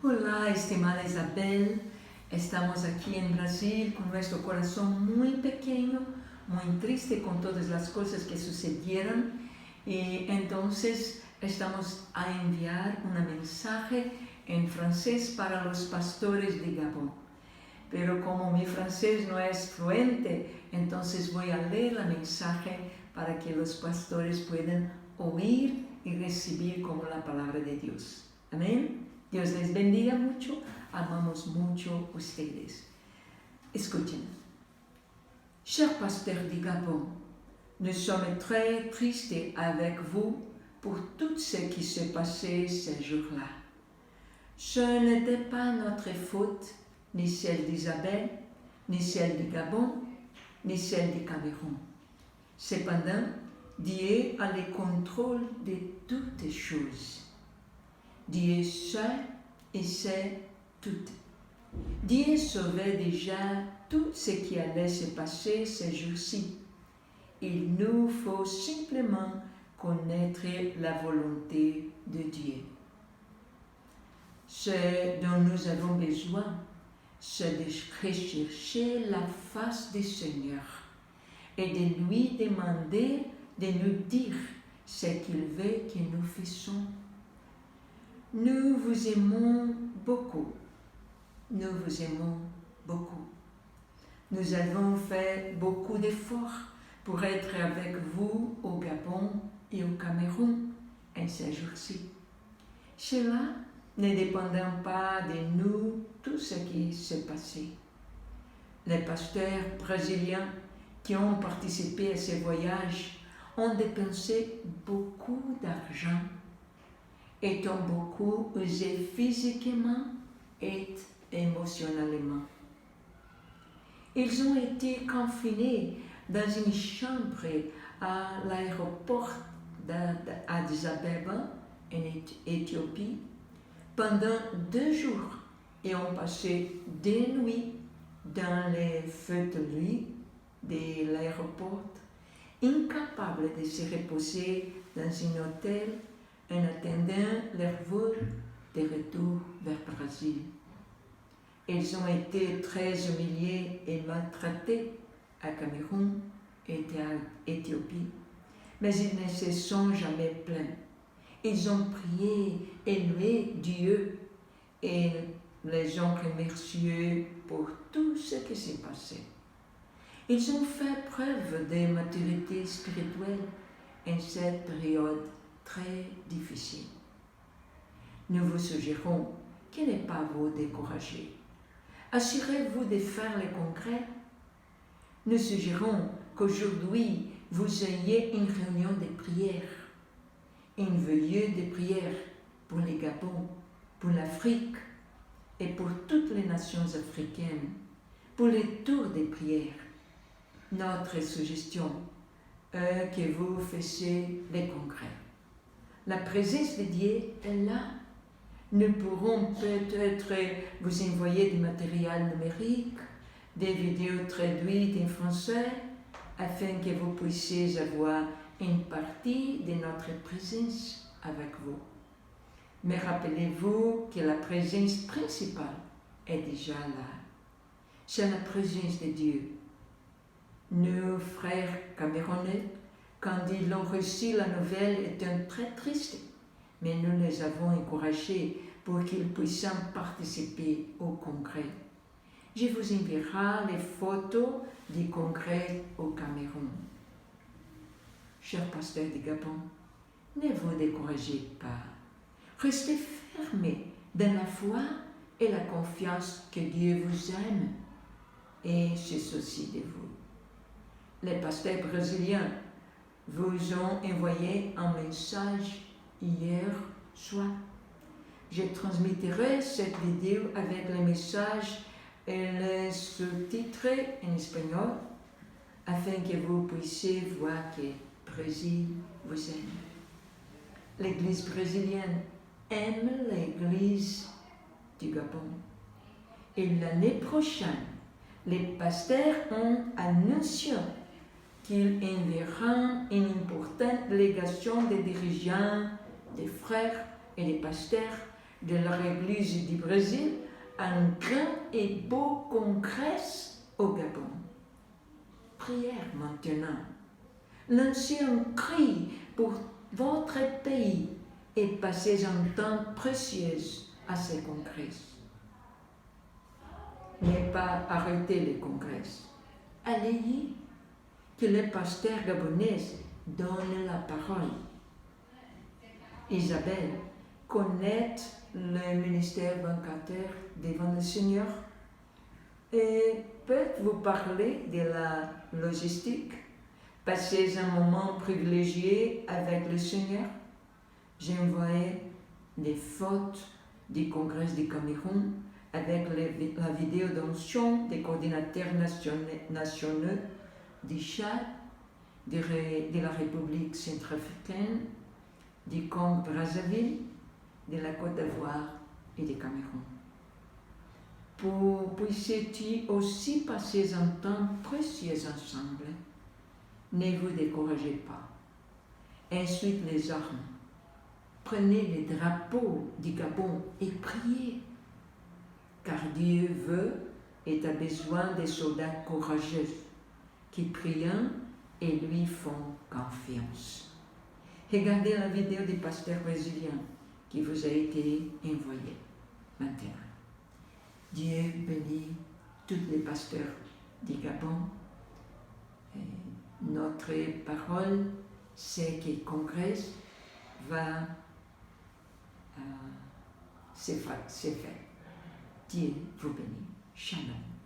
Hola, estimada Isabel. Estamos aquí en Brasil con nuestro corazón muy pequeño, muy triste con todas las cosas que sucedieron y entonces estamos a enviar un mensaje en francés para los pastores de Gabón. Pero como mi francés no es fluente, entonces voy a leer el mensaje para que los pastores puedan oír y recibir como la palabra de Dios. Amén. Dios les bendiga mucho, amamos mucho a ustedes. Escuchen. Cher pasteur du Gabon, nous sommes très tristes avec vous pour tout ce qui s'est passé ces jours-là. Ce n'était pas notre faute, ni celle d'Isabelle, ni celle du Gabon, ni celle du Cameroun. Cependant, Dieu a le contrôle de toutes choses. Dieu seul et sait tout. Dieu savait déjà tout ce qui allait se passer ces jours-ci. Il nous faut simplement connaître la volonté de Dieu. Ce dont nous avons besoin, c'est de rechercher la face du Seigneur et de lui demander de nous dire ce qu'il veut que nous fassions. Nous vous aimons beaucoup. Nous vous aimons beaucoup. Nous avons fait beaucoup d'efforts pour être avec vous au Gabon et au Cameroun en ces jours-ci. Cela ne dépendant pas de nous tout ce qui s'est passé. Les pasteurs brésiliens qui ont participé à ces voyages ont dépensé beaucoup d'argent et ont beaucoup usé physiquement et émotionnellement. Ils ont été confinés dans une chambre à l'aéroport d'Addis Abeba en Éthiopie pendant 2 jours et ont passé des nuits dans les fauteuils de l'aéroport, incapables de se reposer dans un hôtel en attendant leur vol de retour vers le Brésil. Ils ont été très humiliés et maltraités à Cameroun et à Éthiopie, mais ils ne se sont jamais plaints. Ils ont prié et loué Dieu et les ont remerciés pour tout ce qui s'est passé. Ils ont fait preuve de maturité spirituelle en cette période très difficile. Nous vous suggérons qu'il n'est pas vous décourager. Assurez-vous de faire le concret. Nous suggérons qu'aujourd'hui vous ayez une réunion de prière, une veillée de prière pour les Gabon, pour l'Afrique et pour toutes les nations africaines, pour les tours de prière. Notre suggestion est que vous fassiez le concret. La présence de Dieu est là. Nous pourrons peut-être vous envoyer du matériel numérique, des vidéos traduites en français, afin que vous puissiez avoir une partie de notre présence avec vous. Mais rappelez-vous que la présence principale est déjà là. C'est la présence de Dieu. Nos frères camerounais, quand ils ont reçu la nouvelle, étaient très tristes, mais nous les avons encouragés pour qu'ils puissent participer au congrès. Je vous enverrai les photos du congrès au Cameroun. Chers pasteurs du Gabon, ne vous découragez pas. Restez fermés dans la foi et la confiance que Dieu vous aime et se soucie de vous. Les pasteurs brésiliens vous ont envoyé un message hier soir. Je transmettrai cette vidéo avec le message et les sous-titres en espagnol afin que vous puissiez voir que le Brésil vous aime. L'Église brésilienne aime l'Église du Gabon. Et l'année prochaine, les pasteurs ont annoncé qu'ils enverront une importante délégation de dirigeants, des frères et des pasteurs de leur église du Brésil un grand et beau congrès au Gabon. Prière maintenant. Lancez un cri pour votre pays et passez un temps précieux à ces congrès. Ne pas arrêter les congrès. Allez-y, que les pasteurs gabonais donnent la parole. Isabelle, connaît le ministère bancaire devant le Seigneur et peut vous parler de la logistique. Passez un moment privilégié avec le Seigneur. J'ai envoyé des photos du Congrès du Cameroun avec la vidéo d'onction des coordinateurs nationaux du Tchad, de la République centrafricaine, du Congo-Brazzaville, de la Côte d'Ivoire et du Cameroun. Puissiez-vous aussi passer un temps précieux ensemble. Ne vous découragez pas. Ensuite les armes. Prenez les drapeaux du Gabon et priez, car Dieu veut et a besoin de soldats courageux qui prient et lui font confiance. Regardez la vidéo du pasteur brésilien qui vous a été envoyée maintenant. Dieu bénit tous les pasteurs du Gabon. Et notre parole, c'est que le congrès va se faire. Dieu vous bénit. Shalom.